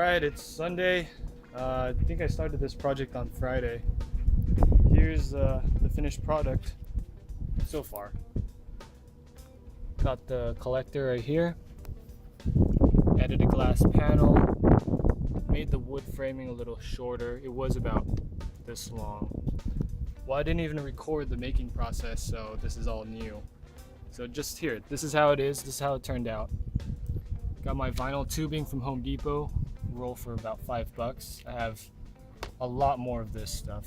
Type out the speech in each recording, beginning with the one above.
Alright, it's Sunday. I think I started this project on Friday. Here's the finished product so far. Got the collector right here. Added a glass panel. Made the wood framing a little shorter. It was about this long. Well, I didn't even record the making process, so this is all new. So just here, this is how it is. This is how it turned out. Got my vinyl tubing from Home Depot. Roll for about $5. I have a lot more of this stuff.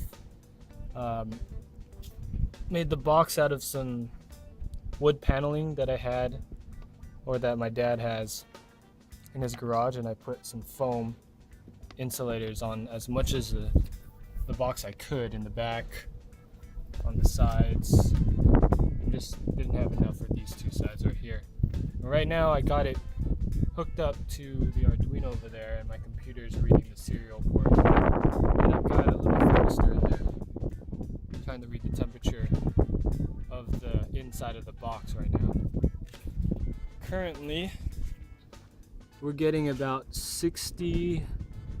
Made the box out of some wood paneling that I had, or that my dad has in his garage, and I put some foam insulators on as much as the box I could in the back, on the sides. I just didn't have enough for these two sides right here. And right now I got it hooked up to the Arduino over there, and my computer is reading the serial port. And I've got a little thermistor in there trying to read the temperature of the inside of the box right now. Currently, we're getting about 60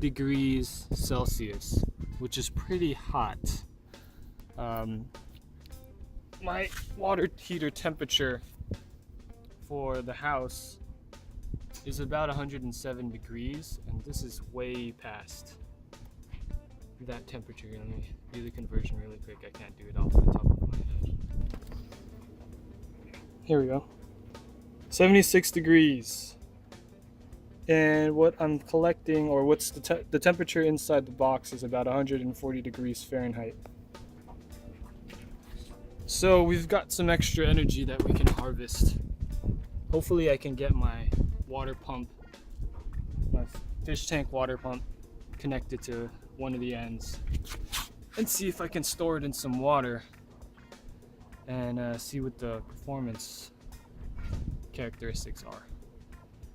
degrees Celsius, which is pretty hot. My water heater temperature for the house is about 107 degrees, and this is way past that temperature. Let me do the conversion really quick. I can't do it off the top of my head. Here we go. 76 degrees. And what I'm collecting, or what's the temperature inside the box, is about 140 degrees Fahrenheit. So we've got some extra energy that we can harvest. Hopefully I can get my water pump, my fish tank water pump, connected to one of the ends, and see if I can store it in some water and see what the performance characteristics are.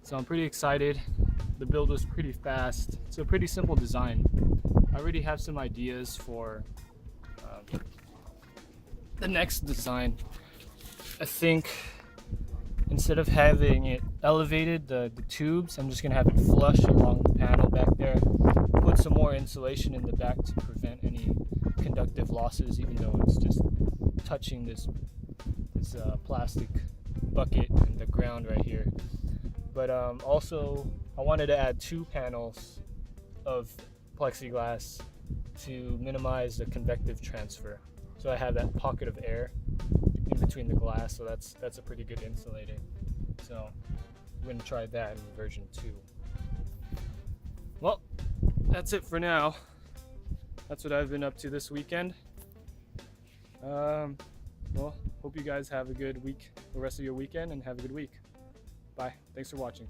So I'm pretty excited. The build was pretty fast. It's a pretty simple design. I already have some ideas for the next design. I think instead of having it elevated, the tubes, I'm just gonna have it flush along the panel back there. Put some more insulation in the back to prevent any conductive losses, even though it's just touching this plastic bucket and the ground right here. But also, I wanted to add 2 panels of plexiglass to minimize the convective transfer. So I have that pocket of air in between the glass, so that's a pretty good insulator. So I'm going to try that in version 2. Well, that's it for now. That's what I've been up to this weekend. Well, hope you guys have a good week, the rest of your weekend, and have a good week. Bye. Thanks for watching.